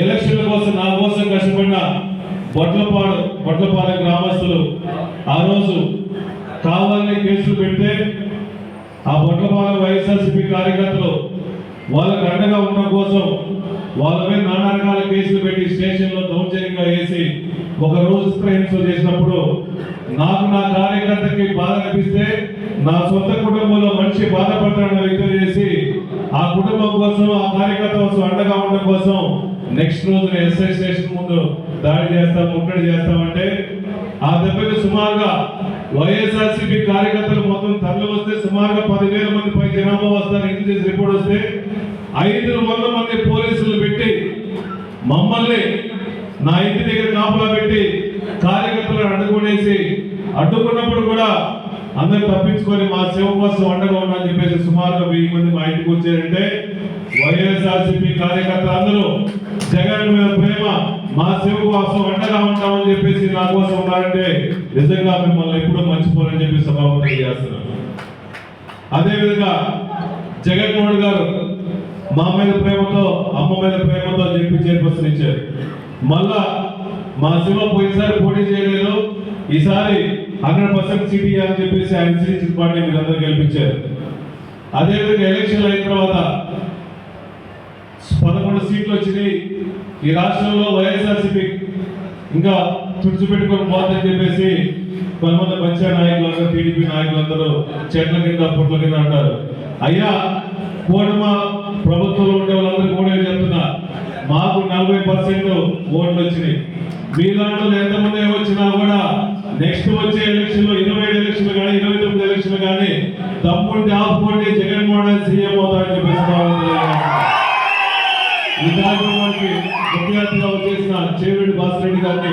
ఎలక్షన్ల కోసం నా కోసం కష్టపడిన బొట్లపాలెం గ్రామస్తులు ఆ రోజు కావాలని కేసులు పెడితే ఆ బొట్లపాలెం వైఎస్ఆర్సీపీ కార్యకర్తలు వాళ్ళకు అండగా ఉండడం కోసం వాళ్ళ మీద నానా రకాల కేసులు పెట్టి స్టేషన్లో దౌర్జన్యంగా వేసి ఒక రోజు హింస చేసినప్పుడు నాకు నా కార్యకర్తకి బాధ అనిపిస్తే నా సొంత కుటుంబంలో మనిషి బాధపడతాడని వ్యక్తం చేసి ఆ కుటుంబం కోసం, ఆ కార్యకర్త కోసం అండగా ఉండడం కోసం నెక్స్ట్ రోజు ఎస్ఐ స్టేషన్ ముందు దాడి చేస్తాం, ముట్టడి చేస్తామంటే ఆ దెబ్బకి సుమారుగా వైఎస్ఆర్సీపీ కార్యకర్తలు మొత్తం తరలి వస్తే సుమారుగా 10,000 మంది పై జనాభా వస్తారు. ఇంటి చేసి రిపోర్ట్ వస్తే 500 మంది పోలీసులు పెట్టి మమ్మల్ని నా ఇంటి దగ్గర కాపులా పెట్టి కార్యకర్తలను అడ్డుకున్నప్పుడు కూడా అందరు తప్పించుకొని మా సేవ కోసం అండగా ఉన్నామని చెప్పేసి సుమారుగా 1000 మంది మా ఇంటికి వచ్చారంటే వైఎస్ఆర్సీపీ కార్యకర్తలు అందరూ జగన్ మీద ప్రేమ, మా సేవ కోసం అండగా ఉంటామని చెప్పేసి నా కోసం ఉన్నారంటే నిజంగా మిమ్మల్ని ఎప్పుడూ మర్చిపోరని చెప్పి సభాపతి తెలియజేస్తున్నాను. అదేవిధంగా జగన్మోహన్ గారు మా మీద ప్రేమతో, అమ్మ మీద ప్రేమతో చెప్పి చైర్పర్సన్ ఇచ్చారు. మళ్ళా మా శివ పోయినసారి పోటీ చేయలేదు, ఈసారి 100% సిటీ అని చెప్పేసి ఆయన సిరీస్ పార్టీ మీరు అందరూ గెలిపించారు. అదేవిధంగా ఎలక్షన్ అయిన తర్వాత 11 సీట్లు వచ్చినాయి. ఈ రాష్ట్రంలో వైఎస్ఆర్సీపీ ఇంకా తుడిచిపెట్టుకొని పోతుందని చెప్పేసి కొంతమంది మంచి నాయకులు, టీడీపీ నాయకులందరూ చెట్ల కింద పుట్ల కింద అంటారు. అయ్యా, కూటమ ప్రభుత్వంలో ఉండే వాళ్ళందరూ కూడా చెప్తున్నా, మాకు 40% ఓట్లు వచ్చినాయి. మీ దాంట్లో ఎంతమంది వచ్చినా కూడా నెక్స్ట్ వచ్చే ఎలక్షన్ లో 27 ఎలక్షన్లు కానీ 29 ఎలక్షన్లు కానీ తమ్ముడిని ఆపుకోండి, జగన్మోహన్ సీఎం అవుతారని చెప్పేసి ఈ కార్యక్రమానికి ముఖ్య అతిథిగా వచ్చేసిన చేవేడి భాస్కర్ గారిని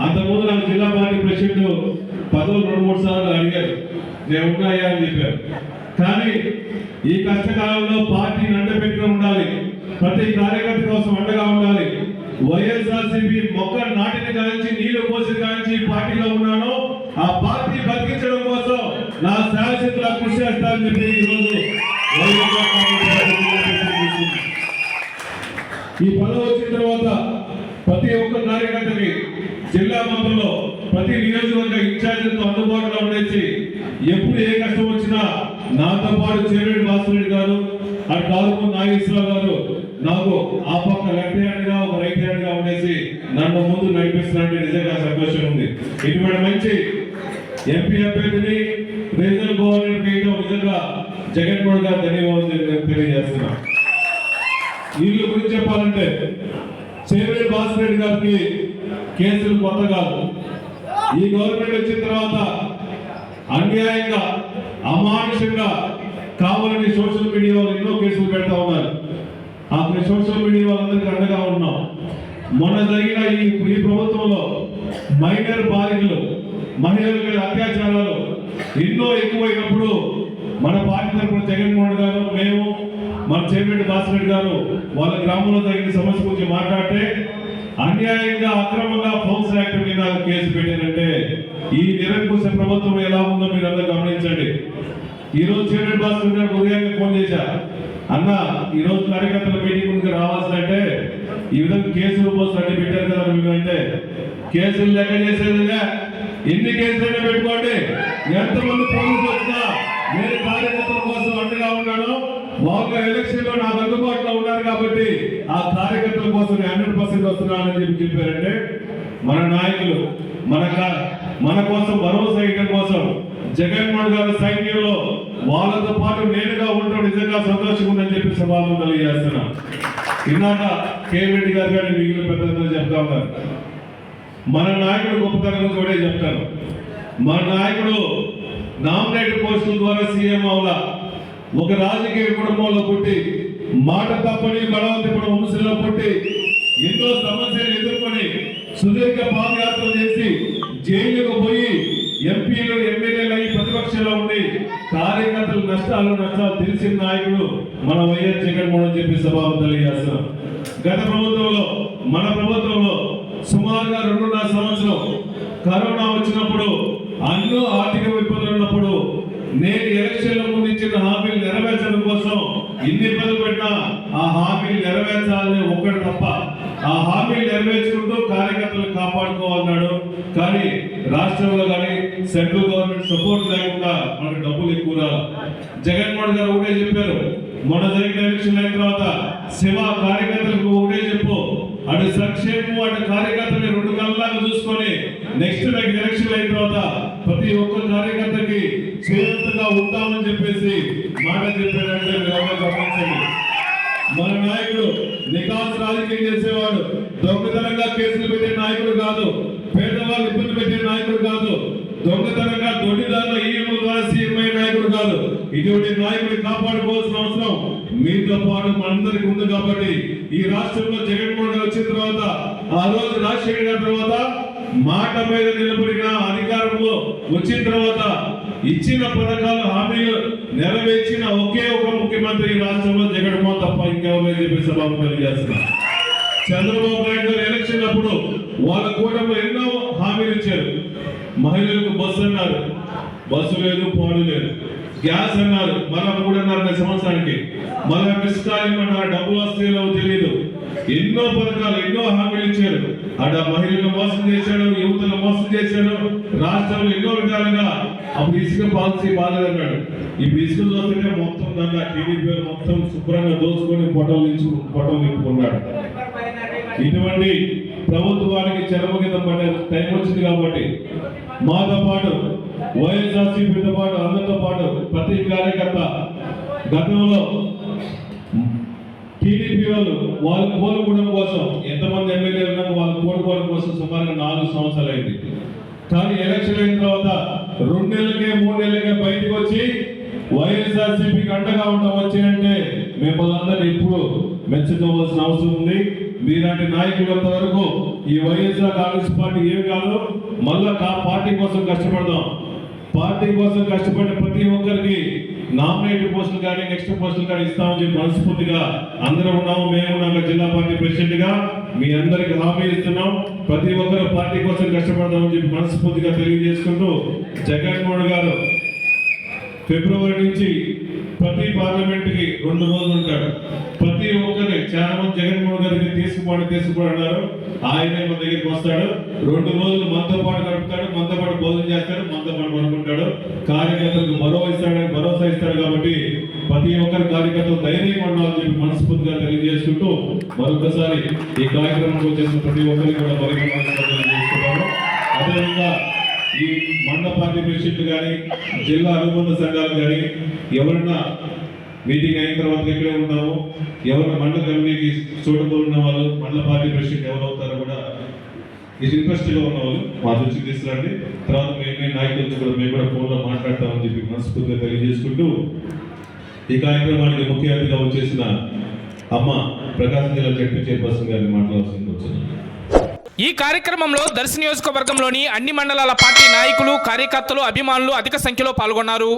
అంతకుముందు నాకు జిల్లా పార్టీ ప్రెసిడెంట్ పదవులు 2-3 సార్లు అడిగారు, నేను ఉన్నాయా అని చెప్పారు. కానీ ఈ కష్టకాలంలో పార్టీని అండపెట్టుకుని ఉండాలి, ప్రతి కార్యకర్త కోసం అండగా ఉండాలి. వైఎస్ఆర్సీపీ మొక్క నాటిని కానించి, నీళ్లు పోసి కానించి పార్టీలో ఉన్నాను, ఆ పార్టీ బతికించడం కోసం నా శాశ్వత కృషి చేస్తానని చెప్పి ఈరోజు ఈ పదవి వచ్చిన తర్వాత ప్రతి ఒక్క కార్యకర్తకి జిల్లా మంత్రులు ప్రతి నియోజకవర్గ ఇన్ఛార్జీలతో అందుబాటులో ఉండేసి ఎప్పుడు ఏ కష్టం వచ్చినా నాతో పాటు చేరేడు భాస్కర్ గారు అటు కాలుపు నాగేశ్వరరావు గారు నాకు ఆ పక్క లెఫ్ట్ హ్యాండ్ గా ఒక రైట్ హ్యాండ్ గా ఉండేసి నన్ను ముందు నడిపిస్తున్నట్టు నిజంగా సంతోషం ఉంది. ఇటువంటి మంచి ఎంపీ అభ్యర్థిని రీజనల్ గవర్నమెంట్ చేయడం నిజంగా జగన్మోహన్ గారు ధన్యవాదాలు తెలియజేస్తున్నా. వీళ్ళ గురించి చెప్పాలంటే చేరేడు భాస్కర్ రెడ్డి గారికి కేసులు కొత్త కాదు. ఈ గవర్నమెంట్ వచ్చిన తర్వాత అన్యాయంగా అమానుషంగా కావాలని సోషల్ మీడియా వాళ్ళు ఎన్నో కేసులు పెడతా ఉన్నారు. అప్పుడు సోషల్ మీడియా వాళ్ళందరికీ అండగా ఉన్నాం. మొన్న జరిగిన ఈ ప్రభుత్వంలో మైనర్ బాలికలు మహిళల మీద అత్యాచారాలు ఎన్నో ఎక్కువైనప్పుడు మన పార్టీ తరఫున జగన్మోహన్ గారు మేము మన చేపేటి భాస్కర్ గారు వాళ్ళ గ్రామంలో జరిగిన సమస్య గురించి మాట్లాడితే అన్యాయంగా అక్రమంగా ఫౌన్స్ యాక్ట్ మీద కేసు పెట్టారంటే ఈ నిరంకుశ ప్రభుత్వం ఎలా ఉందో మీరు అందరూ గమనించండి. ఈ రోజు చేపేటి భాస్కర్ గారు ఉదయంగా ఫోన్ చేశా, అన్న ఈ రోజు కార్యకర్తల మీటింగ్ ముందుకు రావాల్సిందంటే ఈ విధంగా కేసులు పోస్ట్ అన్ని పెట్టారు కదా మీరు అంటే కేసులు లెక్క చేసేదిగా ఎన్ని కేసులైనా పెట్టుకోండి, ఎంతమంది పోలీసులు వచ్చినా నేను కార్యకర్తల కోసం అండగా ఉన్నాను. వాళ్ళ ఎలక్షన్ లో నాకు అందుబాటులో ఉన్నారు కాబట్టి ఆ కార్యకర్తల కోసం 100% వస్తున్నానని చెప్పారంటే మన నాయకులు మన కోసం భరోసా ఇవ్వడం కోసం జగన్మోహన్ గారి సైన్యంలో వాళ్ళతో పాటు నేనుగా ఉండడం నిజంగా సంతోషంగా ఉందని చెప్పి సభలో తెలియజేస్తున్నా. ఇందాక కేవీరెడ్డి గారు కానీ మిగిలిన పెద్దలందరూ చెప్తా ఉన్నారు. మన నాయకుడు గొప్పతనం కూడా చెప్తాను. మన నాయకుడు నామినేట్ పోస్టుల ద్వారా సీఎం అవలా ఒక రాజకీయ కుటుంబంలో పుట్టి మాట తప్పని బలవంతపురం వంశంలో పుట్టి ఎన్నో సమస్యలు ఎదుర్కొని సుదీర్ఘ పాదయాత్ర చేసి జైలుకు పోయి ఎంపీలు ఎమ్మెల్యేలు అయ్యి ప్రతిపక్షంలో ఉండి కార్యకర్తలు నష్టాలు తెలిసిన నాయకుడు మన వైఎస్ జగన్మోహన్ చెప్పి సభలో తెలియజేస్తున్నాం. గత ప్రభుత్వంలో మన ప్రభుత్వంలో సుమారుగా 2.5 సంవత్సరం కరోనా వచ్చినప్పుడు అన్నో ఆర్థిక ఇబ్బందులు ఉన్నప్పుడు నేను ఎలక్షన్ల ముందు ఇచ్చిన హామీలు నెరవేర్చడం కోసం ఇన్ని ఇబ్బందులు పెట్టినా ఆ హామీలు నెరవేర్చాలని ఒక్కడు తప్ప ఆ హామీలు నెరవేర్చుకుంటూ కార్యకర్తలు కాపాడుకోవాలన్నాడు. కానీ రాష్ట్రంలో కానీ సెంట్రల్ గవర్నమెంట్ సపోర్ట్ లేకుండా మనకు డబ్బులు ఎక్కువ రాదు. జగన్మోహన్ గారు ఒకటే చెప్పారు, మొన్న జరిగిన ఎలక్షన్ అయిన తర్వాత శివ కార్యకర్తలకు ఒకటే చెప్పు, అటు సంక్షేమం అటు కార్యకర్తని 2 కళ్ళలాగా చూసుకొని నెక్స్ట్ ఎలక్షన్ అయిన తర్వాత ప్రతి ఒక్క కార్యకర్తకి చేయూతగా ఉంటామని చెప్పేసి మాట చెప్పారంటే గమనించండి. మన నాయకుడు నికాస్ రాజకీయం చేసేవాడు, దొంగతనంగా కేసులు పెట్టే నాయకుడు కాదు, పేదవాళ్ళు ఇబ్బంది పెట్టే నాయకుడు కాదు, దొంగతనంగా దొడ్డిదారుల ఈఎంల ద్వారా సీఎం అయ్యే నాయకుడు కాదు. ఇటువంటి నాయకుడిని కాపాడుకోవాల్సిన అవసరం మీతో పాటు మనందరికి ఉంది. కాబట్టి ఈ రాష్ట్రంలో జగన్మోహన్ గారు వచ్చిన తర్వాత ఆ రోజు రాజశేఖర్ గారి తర్వాత మాట మీద నిలబడిన అధికారంలో వచ్చిన తర్వాత ఇచ్చిన పథకాలు హామీలు నెరవేర్చిన ఒకే ఒక ముఖ్యమంత్రి ఈ రాష్ట్రంలో జగన్మోహన్ తప్ప ఇంకెవరో చెప్పి సభకు తెలియజేస్తున్నారు. చంద్రబాబు నాయుడు గారు ఎలక్షన్ అప్పుడు వాళ్ళ కూటమిలో ఎన్నో హామీలు ఇచ్చారు. మహిళలకు బస్సు అన్నారు, బస్సు లేదు, పాడు లేదు. గ్యాస్ అన్నారు, మళ్ళా 3.5 సంవత్సరానికి. మళ్ళా మిస్కాలింగ్ అన్నారు, డబ్బులు వస్తాయో తెలియదు. ఎన్నో పథకాలు ఎన్నో హామీలు ఇచ్చారు. అటు మహిళలను మోసం చేశాడు, యువతను మోసం చేశాడు. రాష్ట్రంలో ఎన్నో విధాలుగా అప్పుడు ఇసుక పాలసీ బాగాలేదన్నాడు. ఈ ఇసుక చూస్తుంటే మొత్తం దాంట్లో టీడీపీ మొత్తం శుభ్రంగా దోచుకొని పొట్టలు నింపుకున్నాడు. ఇటువంటి ప్రభుత్వానికి చరమగీత పడే టైం వచ్చింది కాబట్టి మాతో పాటు వైఎస్ఆర్సీపీతో పాటు అందరితో పాటు ప్రతి కార్యకర్త గతంలో టీడీపీ వాళ్ళు కోలుకోవడం కోసం ఎంతమంది ఎమ్మెల్యేలు ఉన్నారు వాళ్ళు కోలుకోవడం కోసం సుమారుగా 4 సంవత్సరాలు అయింది. కానీ ఎలక్షన్ అయిన తర్వాత 2 నెలలకే 3 నెలలకే బయటకు వచ్చి వైఎస్ఆర్సీపీకి అండగా ఉంటాం వచ్చాయంటే మిమ్మల్ని అందరినీ ఇప్పుడు మెచ్చుకోవాల్సిన అవసరం ఉంది. మీలాంటి నాయకులంత వరకు ఈ వైఎస్ఆర్ కాంగ్రెస్ పార్టీ ఏమి కాదు, మళ్ళా పార్టీ కోసం కష్టపడదాం. పార్టీ కోసం కష్టపడిన ప్రతి ఒక్కరికి నామినేటెడ్ పోస్టులు కానీ నెక్స్ట్ పోస్టులు కానీ ఇస్తామని చెప్పి మనస్ఫూర్తిగా అందరూ ఉన్నాము. మేము నాకు జిల్లా పార్టీ ప్రెసిడెంట్ గా మీ అందరికి హామీ ఇస్తున్నాం. ప్రతి ఒక్కరు పార్టీ కోసం కష్టపడదామని చెప్పి మనస్ఫూర్తిగా తెలియజేసుకుంటూ జగన్మోహన్ గారు ఫిబ్రవరి నుంచి ప్రతి పార్లమెంట్ కి 2 రోజులు ఉంటాడు. ప్రతి ఒక్కరిని చాలా మంది జగన్మోహన్ గారికి తీసుకుపోండి అన్నారు. ఆయనే మన దగ్గరికి వస్తాడు, 2 రోజులు మనతో పాటు గడుపుతాడు, మనతో పాటు భోజనం చేస్తాడు, మనతో పాటు పడుకుంటాడు. కార్యకర్తలకు భరోసా ఇస్తాడు. కాబట్టి ప్రతి ఒక్కరి కార్యకర్తలు ధైర్యంగా ఉండాలని చెప్పి మనస్ఫూర్తిగా తెలియజేసుకుంటూ మరొకసారి ఈ కార్యక్రమంలో వచ్చేసిన ప్రతి ఒక్కరికి కూడా చేసుకుంటాము. అదేవిధంగా ఈ మండల పార్టీ ప్రెసిడెంట్లు కానీ జిల్లా అనుబంధ సంఘాలు కానీ ఎవరన్నా మీటింగ్ అయిన తర్వాత ఇక్కడే ఉన్నాము, ఎవరు మండల కమిటీకి సూటబుల్ ఉన్న వాళ్ళు మండల పార్టీ ప్రెసిడెంట్ ఎవరు అవుతారో కూడా ఇంట్రెస్ట్గా ఉన్న వాళ్ళు మా దృష్టికి తీసుకురండి. తర్వాత మేము నాయకులతో కూడా మేము కూడా ఫోన్లో మాట్లాడతామని చెప్పి మనస్ఫూర్తిగా తెలియజేసుకుంటూ ఈ కార్యక్రమానికి ముఖ్య అతిథిగా వచ్చేసిన అమ్మ ప్రకాశం జిల్లా జడ్పీ చైర్పర్సన్ గారిని మాట్లాడాల్సింది వచ్చింది. ఈ కార్యక్రమంలో దర్శి నియోజకవర్గంలోని అన్ని మండలాల పార్టీ నాయకులు, కార్యకర్తలు, అభిమానులు అధిక సంఖ్యలో పాల్గొన్నారు.